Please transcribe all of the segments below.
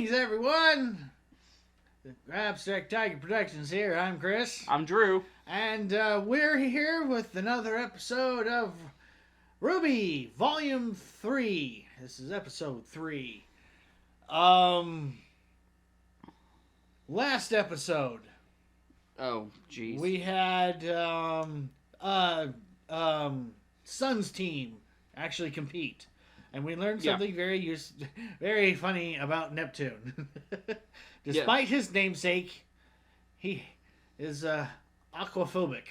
Greetings, everyone! Abstract Tiger Productions here. I'm Chris. I'm Drew. And we're here with another episode of RWBY, Volume 3. This is episode 3. Last episode, Oh, jeez. we had Sun's team actually compete. And we learned something very funny about Neptune. Despite his namesake, he is aquaphobic.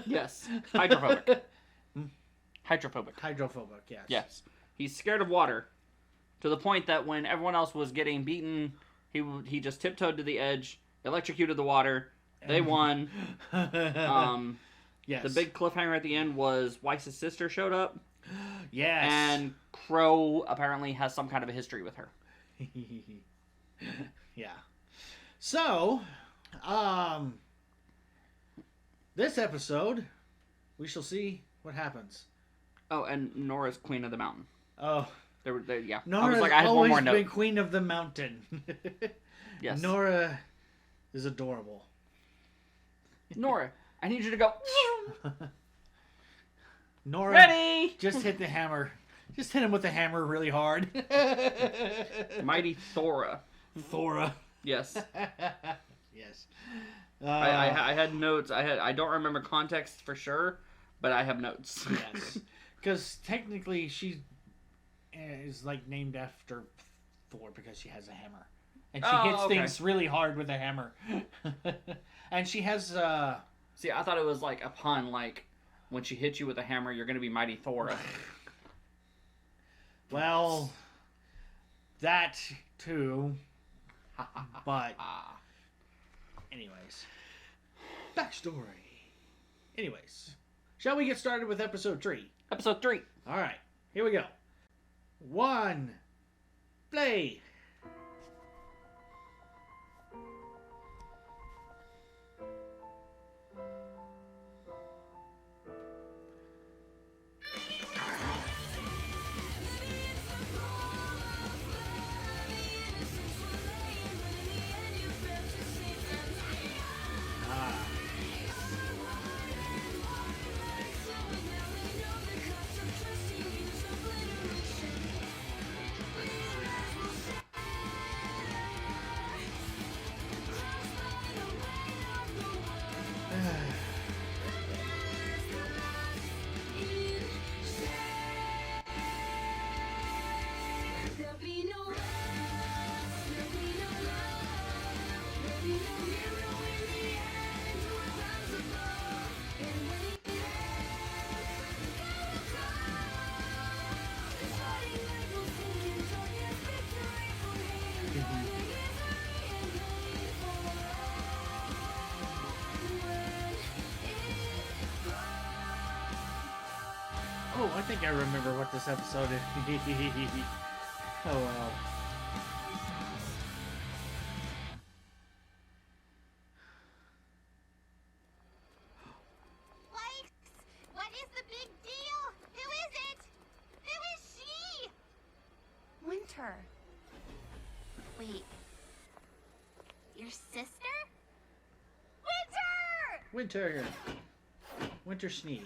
Yes, hydrophobic. Hydrophobic. Hydrophobic, yes. Yes. He's scared of water to the point that when everyone else was getting beaten, he just tiptoed to the edge, electrocuted the water. They won. Yes. The big cliffhanger at the end was Weiss's sister showed up. Yes. And Crow apparently has some kind of a history with her. Yeah. So, this episode, we shall see what happens. Oh, and Nora's Queen of the Mountain. Oh. Yeah. Nora's I had one more always note. been Queen of the Mountain. Yes. Nora is adorable. Nora, I need you to go. Nora, Ready? Just hit the hammer. Just hit him with the hammer really hard. Mighty Thora. Thora. Yes. Yes. I had notes. I don't remember context for sure, but I have notes. Yes. Because technically she is like named after Thor because she has a hammer. And she hits things really hard with a hammer. And she has... See, I thought it was like a pun, like when she hits you with a hammer, you're going to be Mighty Thora. Well, that too. But, anyways. Backstory. Anyways. Shall we get started with episode 3? Episode 3. Alright, here we go. 1. Play. Oh, I think I remember what this episode is. Oh, well. What is the big deal? Who is it? Who is she? Winter. Wait. Your sister? Winter! Winter Snee.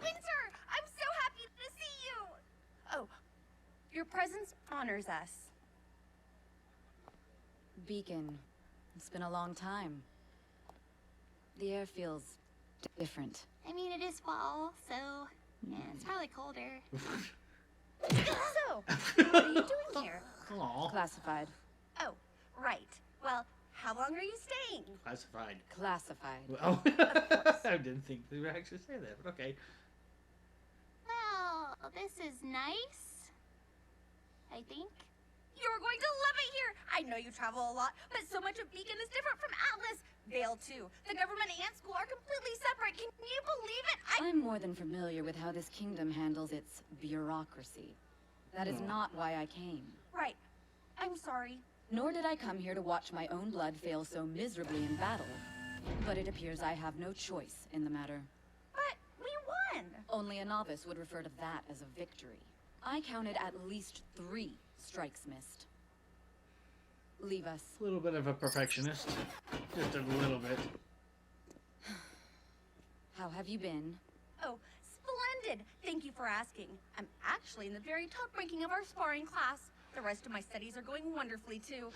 Winter! I'm so happy to see you! Oh, your presence honors us. Beacon. It's been a long time. The air feels different. I mean, it is fall, so yeah, it's probably colder. So, what are you doing here? Aww. Classified. Oh, right. Well, how long are you staying? Classified. Classified. Oh, I didn't think they would actually say that, but okay. Well, this is nice. I think. You're going to love it here! I know you travel a lot, but so much of Beacon is different from Atlas. Vale, too. The government and school are completely separate. Can you believe it? I'm more than familiar with how this kingdom handles its bureaucracy. That is not why I came. Right. I'm sorry. Nor did I come here to watch my own blood fail so miserably in battle. But it appears I have no choice in the matter. But we won! Only a novice would refer to that as a victory. I counted at least 3 Strikes missed. Leave us. A little bit of a perfectionist. Just a little bit. How have you been? Oh, splendid. Thank you for asking. I'm actually in the very top ranking of our sparring class. The rest of my studies are going wonderfully, too.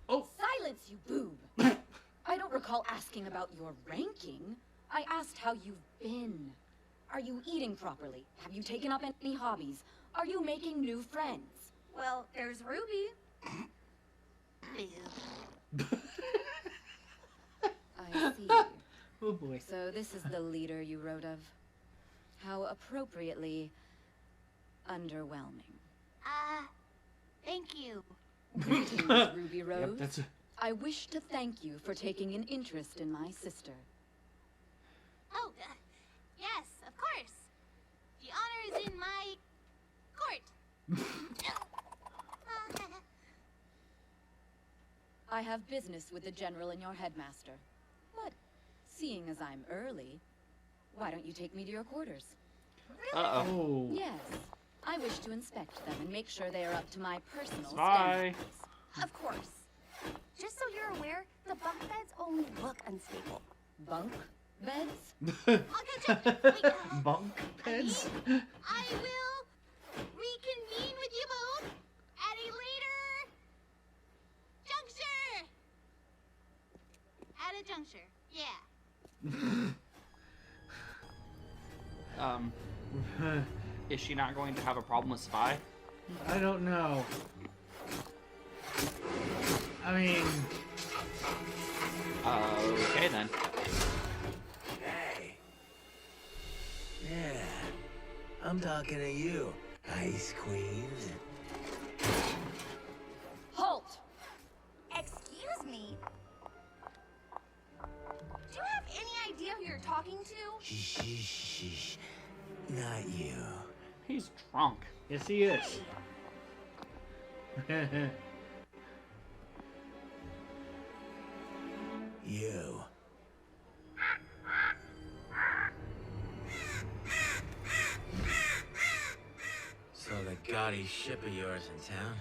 Oh! Silence, you boob! I don't recall asking about your ranking. I asked how you've been. Are you eating properly? Have you taken up any hobbies? Are you making new friends? Well, there's Ruby. I see. Oh boy. So this is the leader you wrote of. How appropriately underwhelming. Thank you. Greetings, Ruby Rose. Yep, that's a... I wish to thank you for taking an interest in my sister. Oh, yes, of course. The honor is in my court. I have business with the general and your headmaster. But seeing as I'm early, why don't you take me to your quarters? Uh-oh. Oh. Yes. I wish to inspect them and make sure they are up to my personal Bye. standards. Of course. Just so you're aware, the bunk beds only look unstable. Bunk beds? I'll catch up. Wait, Bunk beds? I will reconvene with you both at a later juncture. At a juncture, yeah. Is she not going to have a problem with Spy? I don't know. I mean... Okay then. Hey. Yeah. I'm talking to you, Ice Queen. Halt! Excuse me. Do you have any idea who you're talking to? Shh, shh, shh. Not you. He's drunk. Yes, he is. You. So the gaudy ship of yours in town?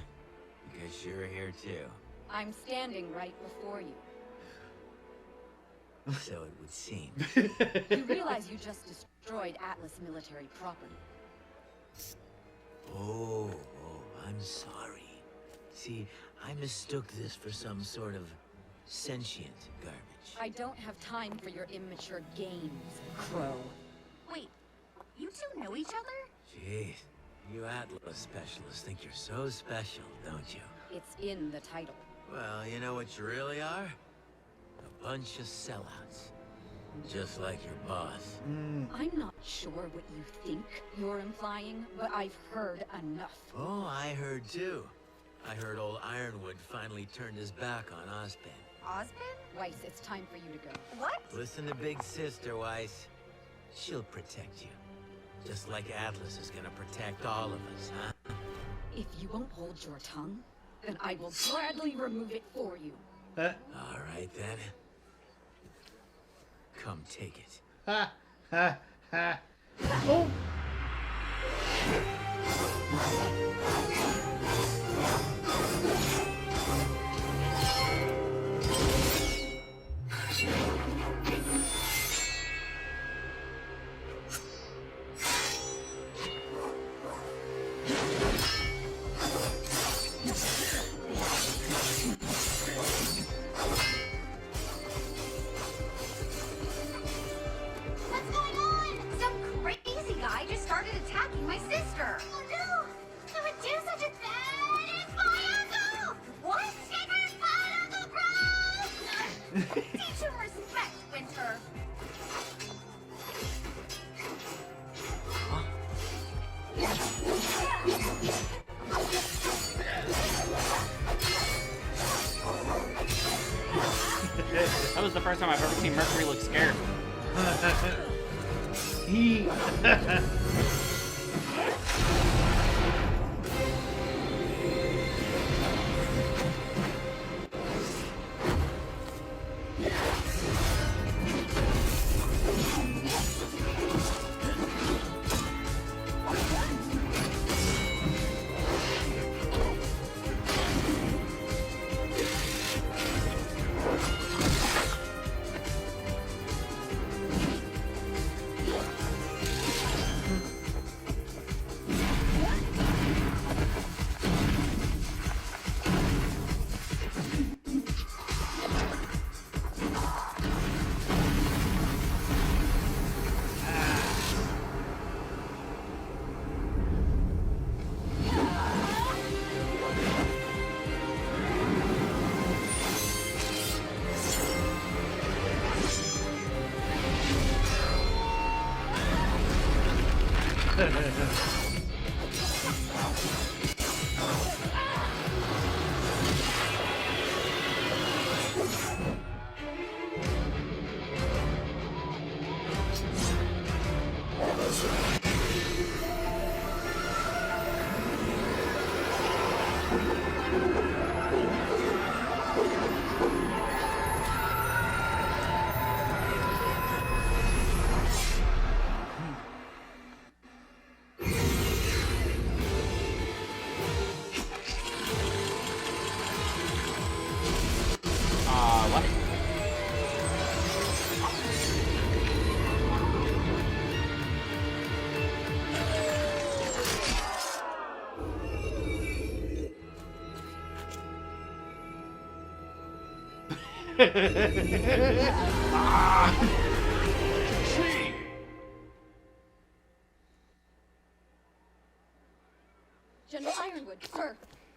Because you're here too. I'm standing right before you. So it would seem. You realize you just destroyed Atlas military property. Oh, I'm sorry. See, I mistook this for some sort of sentient garbage. I don't have time for your immature games, Crow. Wait, you two know each other? Jeez, you Atlas specialists think you're so special, don't you? It's in the title. Well, you know what you really are? A bunch of sellouts. Just like your boss. I'm not sure what you think you're implying, but I've heard enough. Oh, I heard too. I heard old Ironwood finally turned his back on Ozpin. Ozpin? Weiss, it's time for you to go. What? Listen to Big Sister, Weiss. She'll protect you. Just like Atlas is gonna protect all of us, huh? If you won't hold your tongue, then I will gladly remove it for you. All right, then. Come take it. Ha, ha, ha. Oh! What's going on? Some crazy guy just started attacking my sister. Oh no! Who would do such a thing? It's my uncle! What? Skipper's my Uncle Crow! Teach him respect, Winter. That was the first time I've ever seen Mercury look scared. He... What? General Ironwood, sir.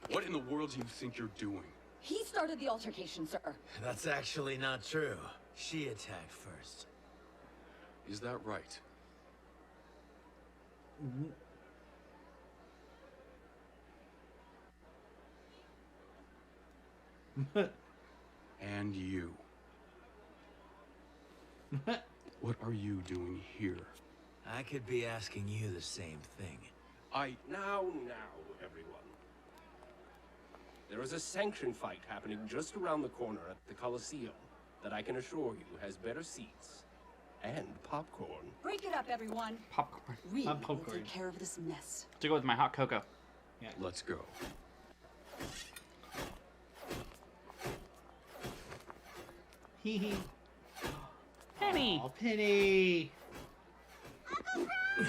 What in the world do you think you're doing? He started the altercation, sir. That's actually not true. She attacked first. Is that right? And you. What are you doing here? I could be asking you the same thing. Now, everyone. There is a sanctioned fight happening just around the corner at the Coliseum that I can assure you has better seats and popcorn. Break it up, everyone. Popcorn. We will popcorn. take care of this mess. To go with my hot cocoa. Let's go. Hee hee. Penny. Oh, Penny. Uncle Crow!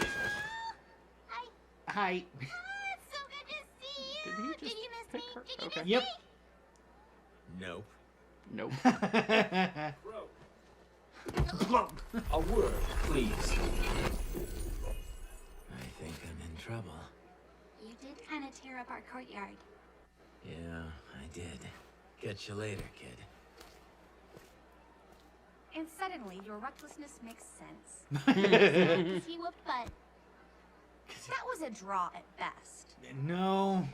Hi. Hi. It's so good to see you. Did he just Did you miss pick me? her? Did you Okay. miss Yep. me? Nope. Nope. Crow. A word, please. I think I'm in trouble. You did kind of tear up our courtyard. Yeah, I did. Catch you later, kid. And suddenly, your recklessness makes sense. Because he whooped butt. That was a draw at best. No.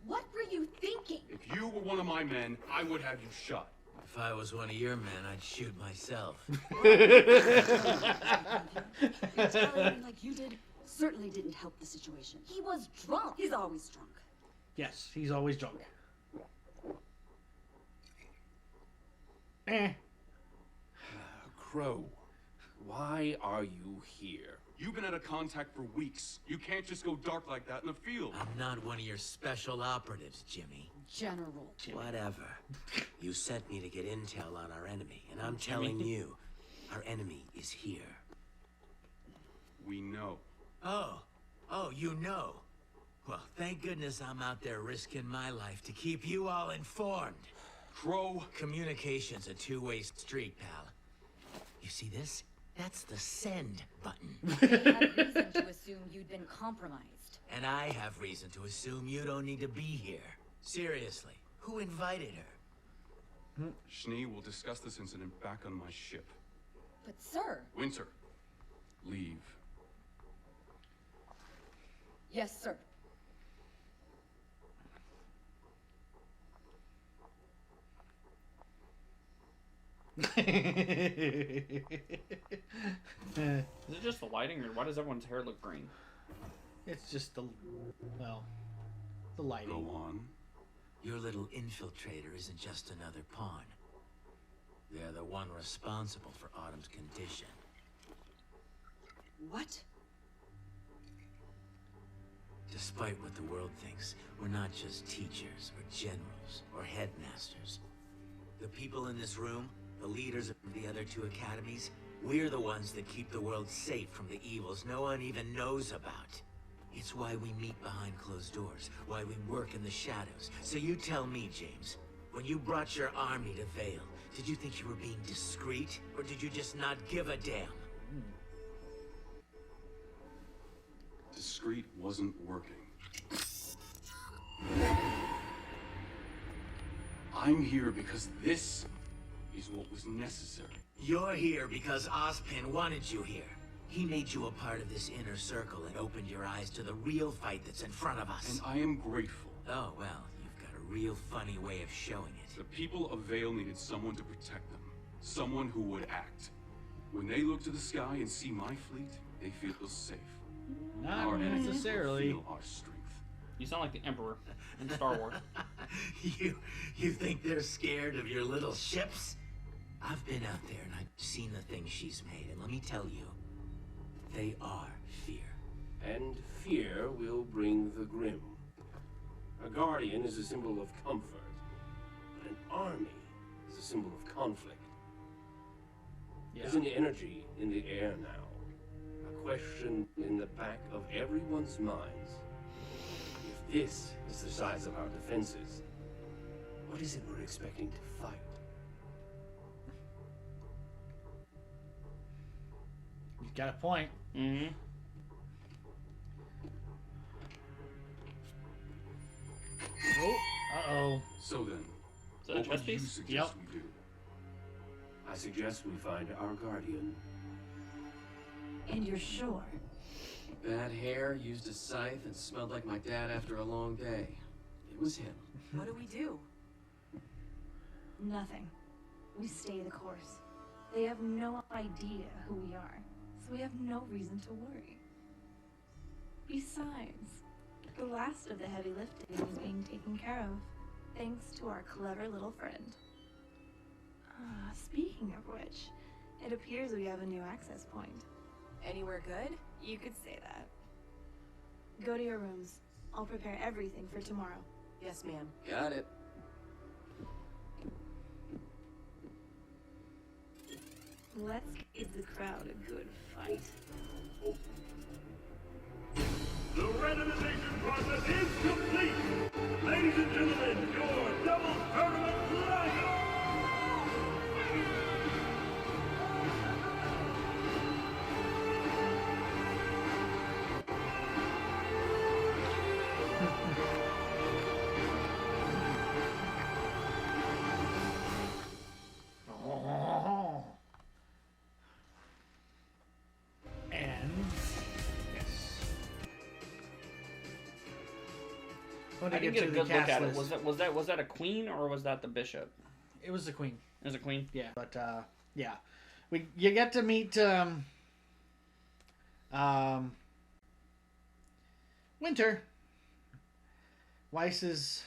What were you thinking? If you were one of my men, I would have you shot. If I was one of your men, I'd shoot myself. Retaliating like you did certainly didn't help the situation. He was drunk. He's always drunk. Yes, he's always drunk. Eh. Crow, why are you here? You've been out of contact for weeks. You can't just go dark like that in the field. I'm not one of your special operatives, Jimmy. General. Whatever. You sent me to get intel on our enemy, and I'm telling you, our enemy is here. We know. Oh, you know. Well, thank goodness I'm out there risking my life to keep you all informed. Crow. Communication's a two-way street, pal. You see this? That's the send button. I had reason to assume you'd been compromised. And I have reason to assume you don't need to be here. Seriously, who invited her? Schnee will discuss this incident back on my ship. But sir. Winter, leave. Yes, sir. Is it just the lighting, or why does everyone's hair look green? It's just the, well, the lighting. Go on. Your little infiltrator isn't just another pawn. They're the one responsible for Autumn's condition. What? Despite what the world thinks, we're not just teachers or generals or headmasters. The people in this room, the leaders of the other two academies, we're the ones that keep the world safe from the evils no one even knows about. It's why we meet behind closed doors, why we work in the shadows. So you tell me, James, when you brought your army to Vale, did you think you were being discreet, or did you just not give a damn? Discreet wasn't working. I'm here because this is what was necessary. You're here because Ozpin wanted you here. He made you a part of this inner circle and opened your eyes to the real fight that's in front of us. And I am grateful. Oh, well, you've got a real funny way of showing it. The people of Vale needed someone to protect them. Someone who would act. When they look to the sky and see my fleet, they feel safe. Not Our enemies will necessarily. feel our strength. You sound like the Emperor in Star Wars. You think they're scared of your little ships? I've been out there and I've seen the things she's made, and let me tell you, they are fear. And fear will bring the grim. A guardian is a symbol of comfort, but an army is a symbol of conflict. There's an energy in the air now, a question in the back of everyone's minds. If this is the size of our defenses, what is it we're expecting to fight? You've got a point. Mm-hmm. Oh, uh-oh. So then, Is that a what chess would you piece? suggest we do? I suggest we find our guardian. And you're sure? Bad hair, used a scythe, and smelled like my dad after a long day. It was him. What do? Nothing. We stay the course. They have no idea who we are, so we have no reason to worry. Besides, the last of the heavy lifting is being taken care of, thanks to our clever little friend. Speaking of which, it appears we have a new access point. Anywhere good? You could say that. Go to your rooms. I'll prepare everything for tomorrow. Yes, ma'am. Got it. Let's give the crowd a good fight. The randomization process is complete! Ladies and gentlemen, your double tournament lineup! And yes. When I I didn't get get a to the good look cast at it. list, Was that a queen or was that the bishop? it was the queen. It was a queen. Yeah, but yeah, you get to meet Winter, Weiss's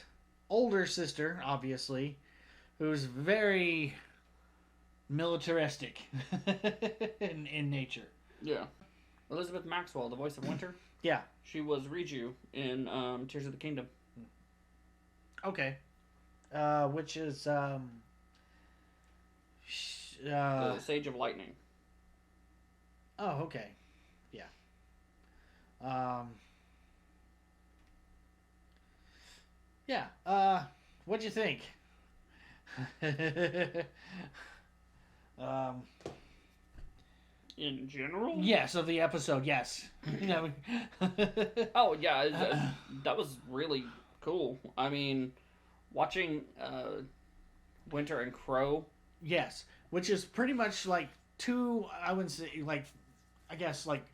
older sister, obviously, who's very militaristic in nature. Yeah. Elizabeth Maxwell, the voice of Winter. Yeah. She was Riju in Tears of the Kingdom. Okay. Which is The Sage of Lightning. Oh, okay. Yeah. Yeah. What'd you think? In general? Yes, of the episode, yes. Oh, yeah. That was really cool. I mean, watching Winter and Crow. Yes, which is pretty much like two, I wouldn't say, like, I guess, like,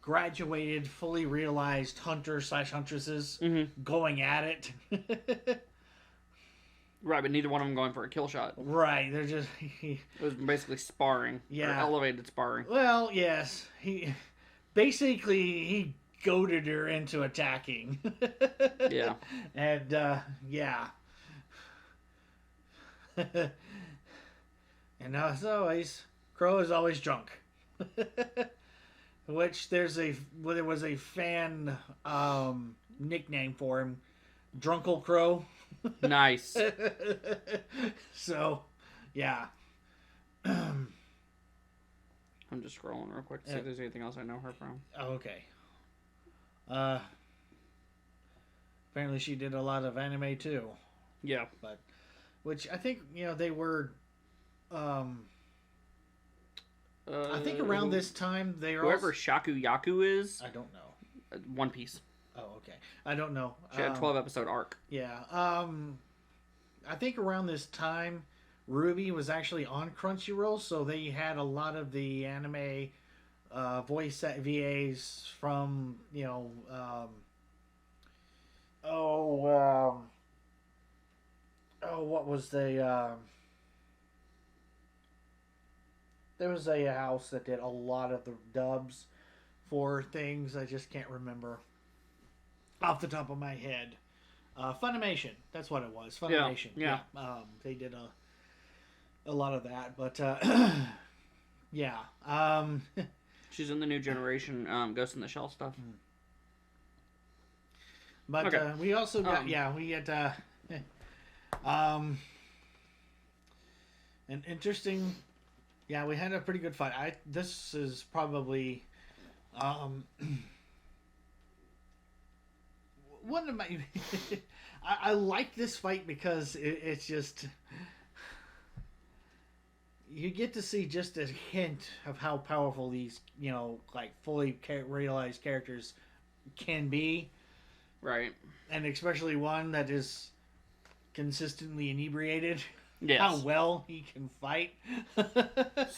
graduated, fully realized hunter/huntresses going at it. Right, but neither one of them going for a kill shot. Right, they're just... It was basically sparring. Yeah. Or elevated sparring. Well, yes. He goaded her into attacking. Yeah. And, yeah. And as always, Crow is always drunk. Which there was a fan nickname for him, Drunkle Crow. Nice. So, yeah. I'm just scrolling real quick to see if there's anything else I know her from. Oh, okay. Apparently she did a lot of anime too. Yeah. But, which I think, they were, I think around this time they are whoever Shaku Yaku is. I don't know. One Piece. Oh, okay. I don't know. She had a 12-episode arc. Yeah. I think around this time, RWBY was actually on Crunchyroll, so they had a lot of the anime voice VAs from, what was the there was a house that did a lot of the dubs for things. I just can't remember off the top of my head. Funimation, that's what it was. Funimation. Yeah. They did a lot of that, but yeah. She's in the new generation Ghost in the Shell stuff. But Okay. we also got we had an interesting. Yeah, we had a pretty good fight. This is probably one of my. I like this fight because it's just you get to see just a hint of how powerful these fully realized characters can be, right? And especially one that is consistently inebriated. Yes. How well he can fight.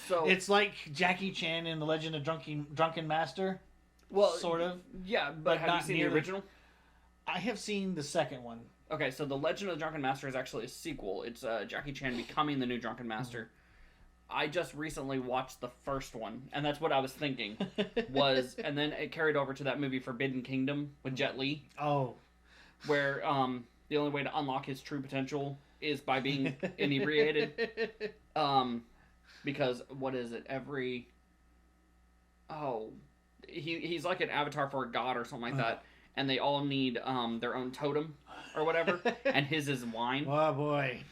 So it's like Jackie Chan in The Legend of Drunken Master. Well, sort of. Yeah, but have you seen the original? I have seen the second one. Okay, so The Legend of the Drunken Master is actually a sequel. It's Jackie Chan becoming the new Drunken Master. I just recently watched the first one, and that's what I was thinking. And then it carried over to that movie Forbidden Kingdom with Jet Li. Oh. Where the only way to unlock his true potential is by being inebriated. Because what is it? He's like an avatar for a god or something like that, and they all need their own totem or whatever, and his is wine. Oh boy.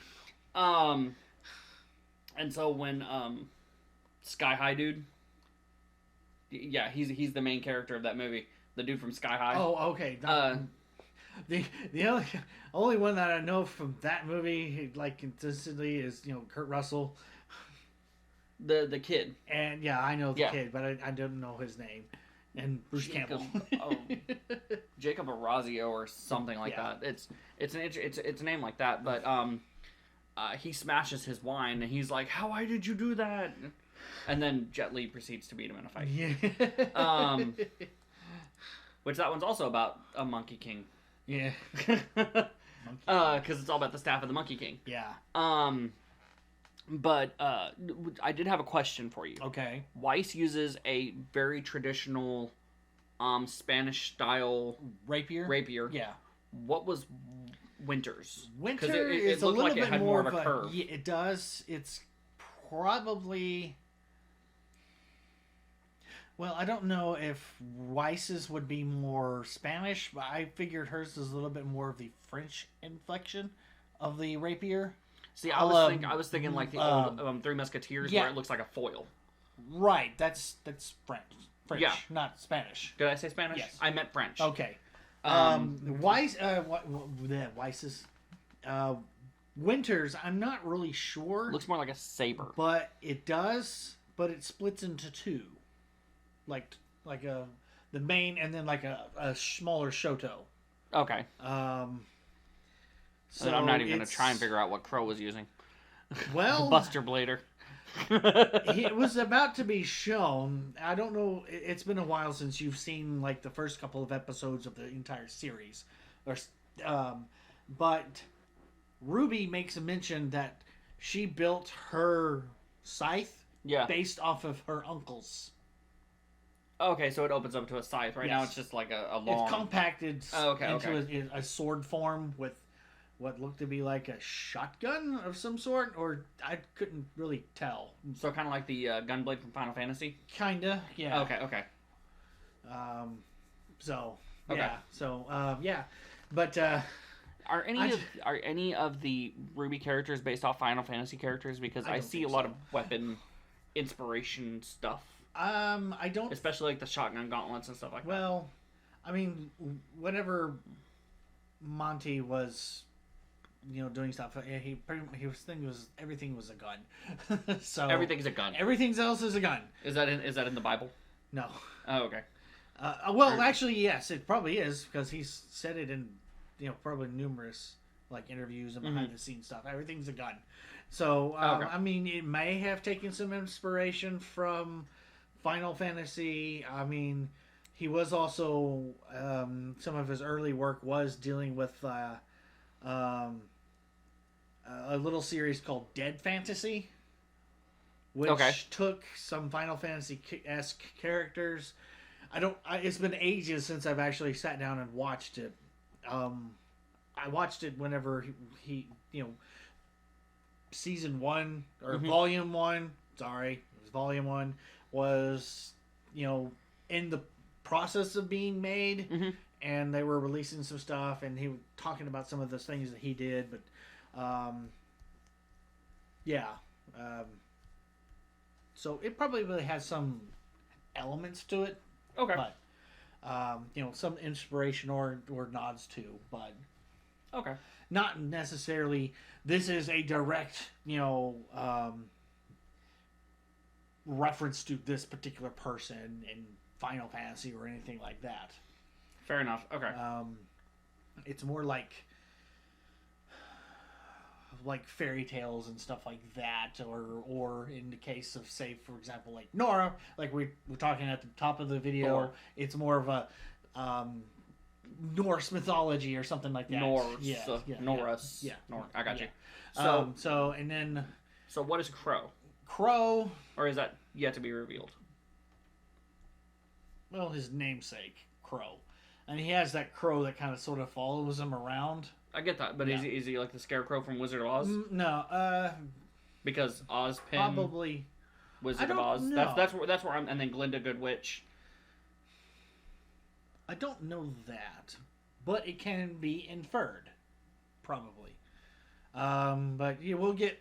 And so when Sky High dude, yeah, he's the main character of that movie, the dude from Sky High. Oh, okay. The only one that I know from that movie, like consistently, is Kurt Russell, the kid. And yeah, I know the kid, but I don't know his name. And Bruce Campbell. Jacob Orazio or something like that. It's a name like that, but he smashes his wine and he's like, "Why did you do that?" And then Jet Li proceeds to beat him in a fight. Yeah. Which that one's also about a Monkey King. Yeah. Because it's all about the staff of the Monkey King. Yeah. But I did have a question for you. Okay. Weiss uses a very traditional Spanish style rapier. Yeah. What was Winter's? Winter it is a looked little like it bit had more of a curve. Yeah, it does. It's probably. Well, I don't know if Weiss's would be more Spanish, but I figured hers is a little bit more of the French inflection of the rapier. See, I was thinking like the old Three Musketeers, where it looks like a foil. Right, that's French. Yeah, not Spanish. Did I say Spanish? Yes, I meant French. Okay. Weiss's Winters, I'm not really sure. Looks more like a saber, but it does. But it splits into two, like the main and then like a smaller Shoto. Okay. So I'm not even going to try and figure out what Crow was using. Well, Buster Blader. It was about to be shown. I don't know. It's been a while since you've seen like the first couple of episodes of the entire series, but RWBY makes a mention that she built her scythe based off of her uncle's. Okay, so it opens up to a scythe. Right now it's just like a long... It's compacted into a sword form with what looked to be like a shotgun of some sort, or I couldn't really tell. So kind of like the gunblade from Final Fantasy? Kinda, yeah. Okay. But are any of the RWBY characters based off Final Fantasy characters? Because I see a lot of weapon inspiration stuff. I don't, especially like the shotgun gauntlets and stuff like that. Well, I mean, whenever Monty was, doing stuff, he was thinking everything was a gun. So everything's a gun. Everything else is a gun. Is that in the Bible? No. Oh, okay. Well, actually, yes, it probably is because he's said it in, probably numerous. like interviews and behind the scenes stuff. Everything's a gun. So I mean, it may have taken some inspiration from Final Fantasy. I mean, he was also some of his early work was dealing with a little series called Dead Fantasy, which took some Final Fantasy-esque characters. It's been ages since I've actually sat down and watched it. I watched it whenever he season 1 or volume 1. Sorry, it was volume 1 was in the process of being made, and they were releasing some stuff, and he was talking about some of the things that he did, but so it probably really has some elements to it. Okay. But some inspiration or nods to, but okay, not necessarily. This is a direct reference to this particular person in Final Fantasy or anything like that. Fair enough. Okay. It's more like fairy tales and stuff like that, or in the case of, say, for example, like Nora, like we're talking at the top of the video, Thor. It's more of a Norse mythology or something like that. Norse. Yeah. I got you. So and then. So what is Crow? Crow. Or is that yet to be revealed? Well, his namesake, Crow. And he has that crow that kind of sort of follows him around. I get that, but is he like the Scarecrow from Wizard of Oz? No, because Ozpin probably Wizard of Oz. Know. That's where I'm, and then Glinda Good Witch. I don't know that, but it can be inferred, probably. But we'll get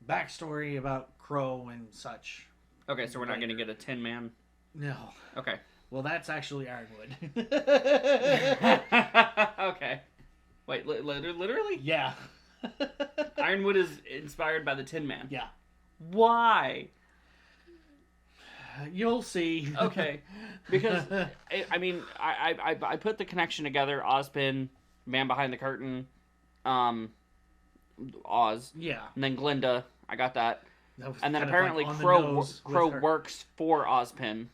backstory about Crow and such. Okay, so we're not going to get a Tin Man. No. Okay. Well, that's actually Ironwood. Okay. Wait, literally? Yeah. Ironwood is inspired by the Tin Man. Yeah. Why? You'll see. Okay. Because, I mean, I put the connection together. Ozpin, Man Behind the Curtain, Oz. Yeah. And then Glinda. I got that. And then kind of apparently like Crow works for Ozpin.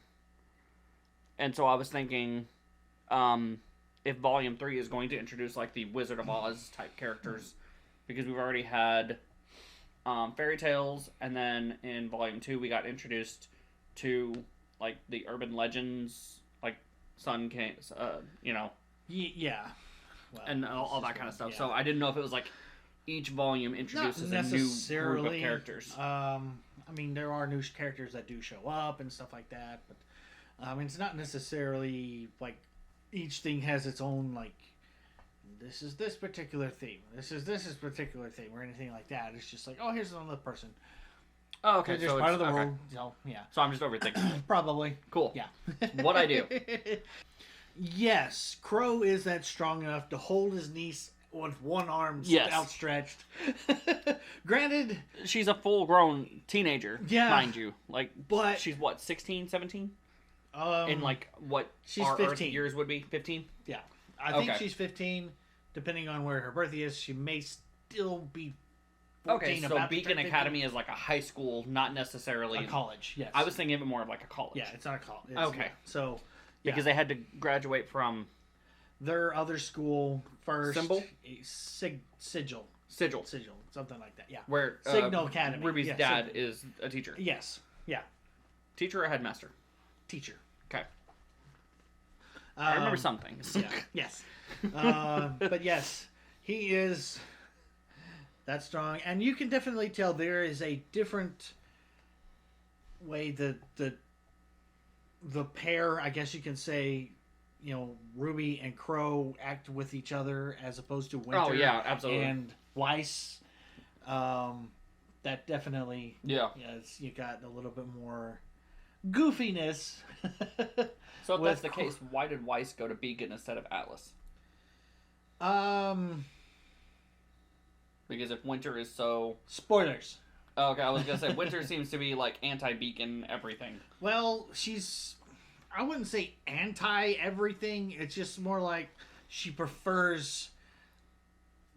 And so I was thinking, if Volume 3 is going to introduce like the Wizard of Oz type characters, because we've already had fairy tales, and then in Volume 2 we got introduced to like the urban legends, like Sun King, Yeah. Well, and all that kind of stuff. Yeah. So I didn't know if it was like each volume introduces a new group of characters. I mean, there are new characters that do show up and stuff like that, but it's not necessarily like each thing has its own like. This is this particular theme. This is particular theme or anything like that. It's just like, oh, here's another person. Oh, okay. They're just part of the world. So, yeah. So I'm just overthinking. Probably. Cool. Yeah. What I do. Yes, Crow is that strong enough to hold his niece with one arm outstretched. Granted, she's a full-grown teenager, mind you. Like, but she's what, 16, 17? In like what she's our 15 Earth years would be? 15? Yeah. I think she's 15, depending on where her birthday is. She may still be 14. Okay, so Beacon Academy is like a high school, not necessarily a college. Yes, I was thinking of it more of like a college. Yeah, it's not a college. Okay, yeah. So because they had to graduate from their other school first. Symbol? Sigil, something like that. Yeah, where Signal Academy. Ruby's dad is a teacher. Yes. Yeah. Teacher or headmaster? Teacher. Okay. I remember some things. Yeah. Yes. But yes, he is that strong, and you can definitely tell there is a different way the pair, I guess you can say, Ruby and Crow act with each other as opposed to Winter. Oh yeah, absolutely. And Weiss. That definitely. Yeah. Yes, you got a little bit more goofiness. So if that's the case, why did Weiss go to Beacon instead of Atlas? Because if Winter is so... Spoilers. Oh, okay, I was going to say, Winter seems to be like anti-Beacon everything. Well, she's... I wouldn't say anti-everything. It's just more like she prefers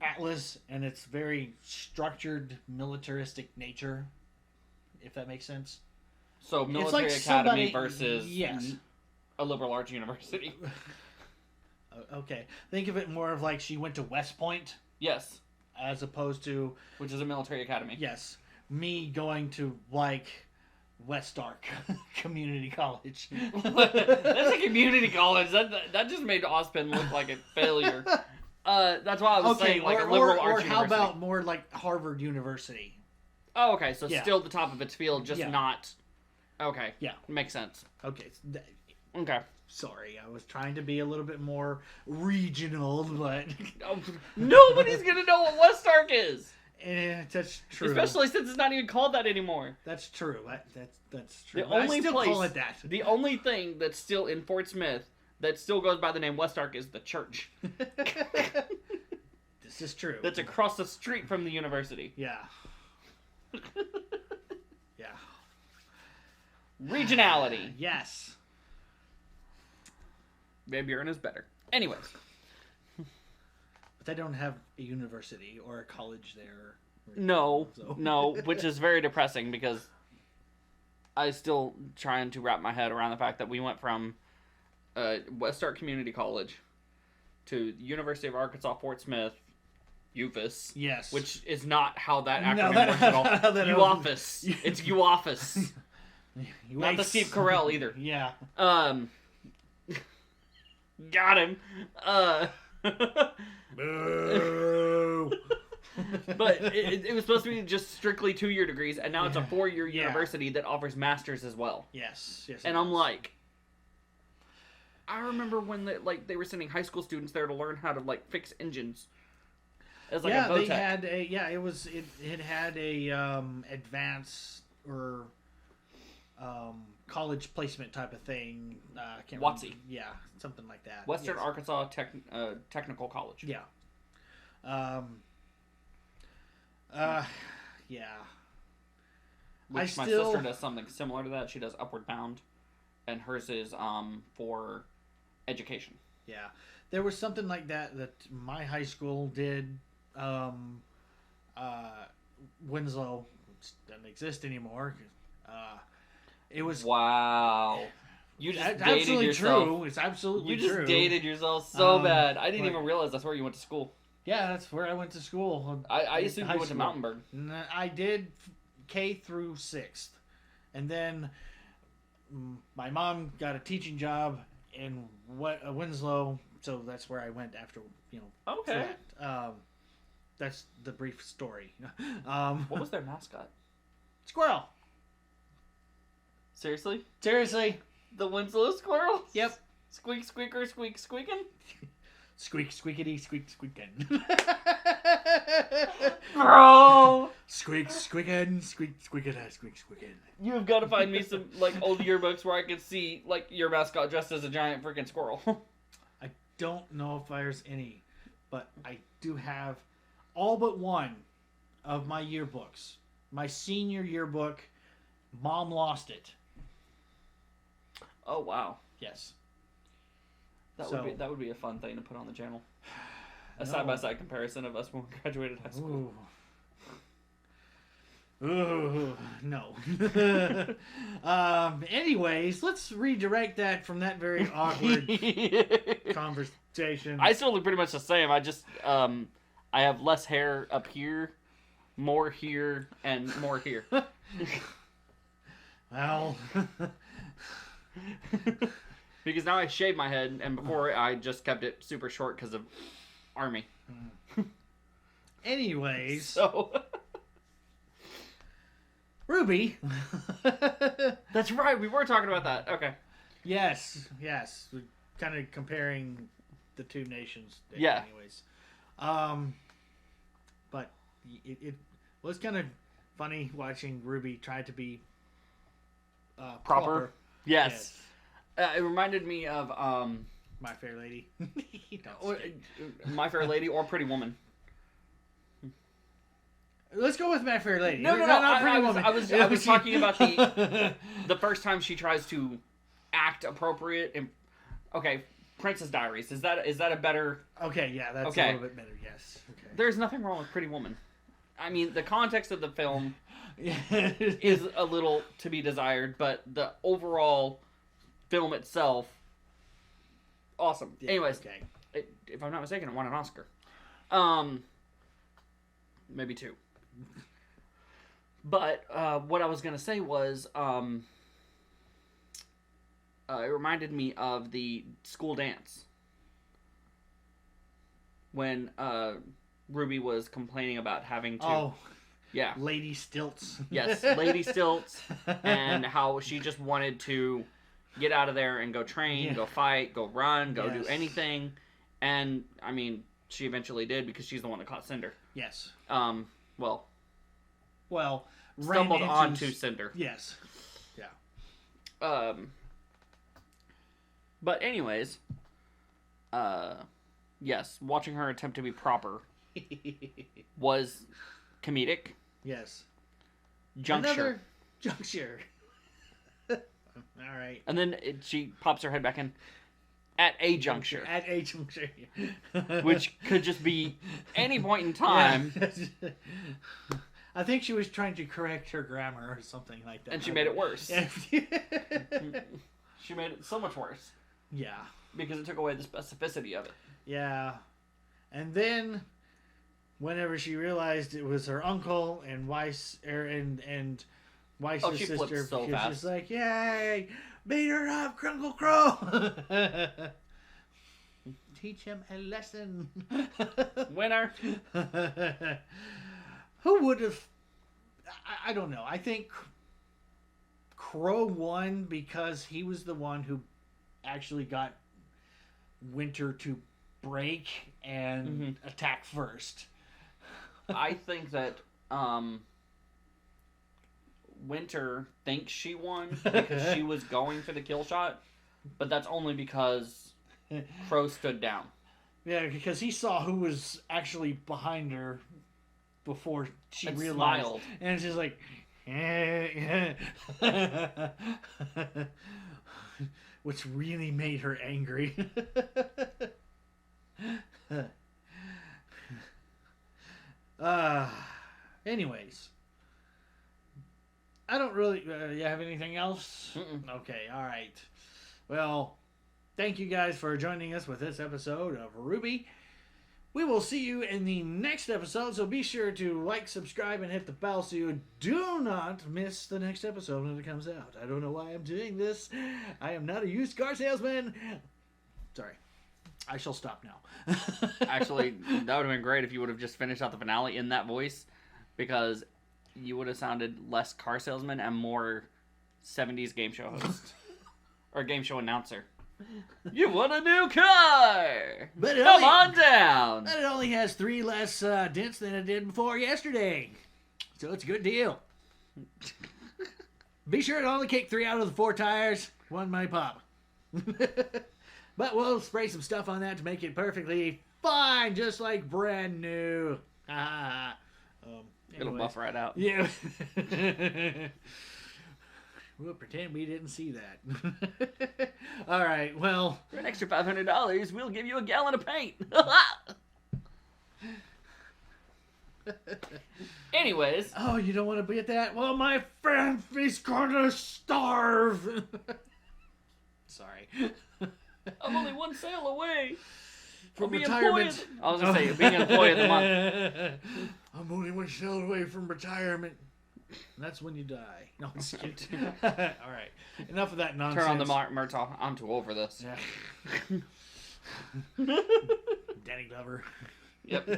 Atlas and its very structured militaristic nature, if that makes sense. So military academy versus a liberal arts university. Okay, think of it more of like she went to West Point. Yes. As opposed to... Which is a military academy. Yes. Me going to, like, West Ark Community College. That's a community college. That just made Ozpin look like a failure. That's why I was saying, like, a liberal arts university. Or how about more like Harvard University? Oh, okay. So still the top of its field, just not... Okay. Yeah. Makes sense. Okay. Okay. Sorry, I was trying to be a little bit more regional, but... Nobody's going to know what West Ark is! That's true. Especially since it's not even called that anymore. That's true. That's true. I still call it that. The only thing that's still in Fort Smith that still goes by the name West Ark is the church. This is true. That's across the street from the university. Yeah. Yeah. Regionality. Yes. Van Buren is better. Anyways. But they don't have a university or a college there. No, which is very depressing because I still trying to wrap my head around the fact that we went from West Ark Community College to University of Arkansas Fort Smith, UFAS. Yes. Which is not how that acronym works at all. UOffice. It's UOffice. Not the Steve Carell either. Yeah. Got him. Boo. But it was supposed to be just strictly 2-year degrees, and now it's a 4-year university that offers masters as well. Yes. And I'm like, I remember when they were sending high school students there to learn how to fix engines. As a they had it had a advanced or college placement type of thing. Can't WotC. remember. Yeah, something like that. Western Arkansas Technical College. Yeah. Yeah. My sister does something similar to that. She does Upward Bound, and hers is for education. Yeah, there was something like that my high school did. Winslow doesn't exist anymore. It was You just dated absolutely yourself. True. It's absolutely true. You just dated yourself so bad. I didn't even realize that's where you went to school. Yeah, that's where I went to school. I assumed you went to Mountainburg. I did K through 6th. And then my mom got a teaching job in Winslow, so that's where I went after, Okay. That's the brief story. What was their mascot? Squirrel. Seriously? Seriously. The Winslow Squirrels? Yep. Squeak, squeaker, squeak, squeaking? Squeak, squeakity, squeak, squeakin'. Bro! Squeak, squeakin', squeak, squeakita, squeak, squeakin'. You've got to find me some, old yearbooks where I can see, your mascot dressed as a giant freaking squirrel. I don't know if there's any, but I do have all but one of my yearbooks. My senior yearbook, Mom lost it. Oh, wow. Yes. That would be a fun thing to put on the channel. A side-by-side comparison of us when we graduated high school. Ooh, no. Anyways, let's redirect that from that very awkward conversation. I still look pretty much the same. I just, I have less hair up here, more here, and more here. Well... Because now I shave my head, and before I just kept it super short because of Army. Anyways. So... RWBY. That's right, we were talking about that. Okay. Yes. We're kind of comparing the two nations. Yeah. Anyways. But it was kind of funny watching RWBY try to be proper. Yes. It reminded me of My Fair Lady. My Fair Lady or Pretty Woman. Let's go with My Fair Lady. No, not Pretty Woman. I was talking about the first time she tries to act appropriate. And, okay, Princess Diaries. Is that a better? Okay, yeah, that's Okay. a little bit better. Yes. Okay. There's nothing wrong with Pretty Woman. I mean, the context of the film is a little to be desired, but the overall film itself, awesome. Yeah, Anyways, okay. If I'm not mistaken, it won an Oscar. Maybe 2. But what I was gonna say was, it reminded me of the school dance when Ruby was complaining about having to. Oh, yeah, Lady Stilts. yes, Lady Stilts, and how she just wanted to get out of there and go train, go fight, go run, go do anything, and I mean, she eventually did because she's the one that caught Cinder. Yes. Well, ran stumbled into onto Cinder. Yes. Yeah. But anyways, yes, watching her attempt to be proper was comedic. Yes. Juncture. Another juncture. All right. And then she pops her head back in at a juncture. At a juncture. Which could just be any point in time. Yeah. I think she was trying to correct her grammar or something like that. And she made it worse. Yeah. She made it so much worse. Yeah. Because it took away the specificity of it. Yeah. And then, whenever she realized it was her uncle and Weiss, and Weiss's she sister, flipped so she was fast. just like, "Yay, beat her up, Crunkle Crow." Teach him a lesson. Winner. Who would have? I don't know. I think Crow won because he was the one who actually got Winter to break and attack first. I think that Winter thinks she won because she was going for the kill shot, but that's only because Crow stood down. Yeah, because he saw who was actually behind her before she And realized. smiled. And it's just like, which really made her angry. Anyways, I don't really. You have anything else? Mm-mm. Okay, all right. Well, thank you guys for joining us with this episode of RWBY. We will see you in the next episode, so be sure to like, subscribe, and hit the bell so you do not miss the next episode when it comes out. I don't know why I'm doing this. I am not a used car salesman. Sorry. I shall stop now. Actually, that would have been great if you would have just finished out the finale in that voice, because you would have sounded less car salesman and more 70s game show host. Or game show announcer. You want a new car? But Come on down. But it only has 3 less dents than it did before yesterday. So it's a good deal. Be sure to only kick 3 out of the 4 tires. 1 might pop. But we'll spray some stuff on that to make it perfectly fine, just like brand new. It'll buff right out. Yeah. We'll pretend we didn't see that. All right, well. For an extra $500, we'll give you a gallon of paint. Anyways. Oh, you don't want to be at that? Well, my friend is gonna starve. Sorry. I'm only 1 sale away from being retirement. I was going to say, being an employee of the month. I'm only 1 sale away from retirement. That's when you die. No, I'm just kidding. All right. Enough of that nonsense. Turn on the Murtaugh. I'm too old for this. Yeah. Danny Glover. Yep.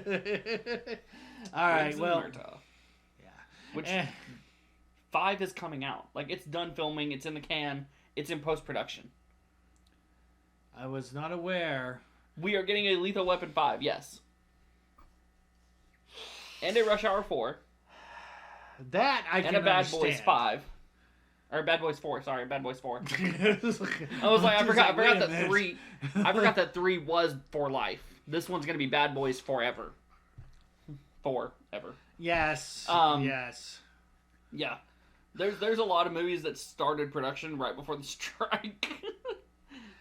All right, well. Murtaugh. Yeah. Which 5 is coming out. Like, it's done filming. It's in the can. It's in post-production. I was not aware. We are getting a Lethal Weapon 5, yes. And a Rush Hour 4. That I can And a Bad understand. Boys 5. Or Bad Boys 4, sorry, Bad Boys 4. I was like, I forgot that 3. I forgot that 3 was for life. This one's gonna be Bad Boys Forever. Forever. Yes. Yes. Yeah. There's a lot of movies that started production right before the strike.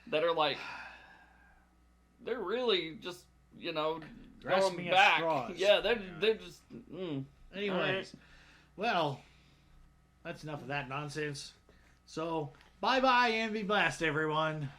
That are like they're really just, you know, Grasping going at back. straws. Yeah, they're just. Anyways, well, that's enough of that nonsense. So, bye-bye and be blessed, everyone.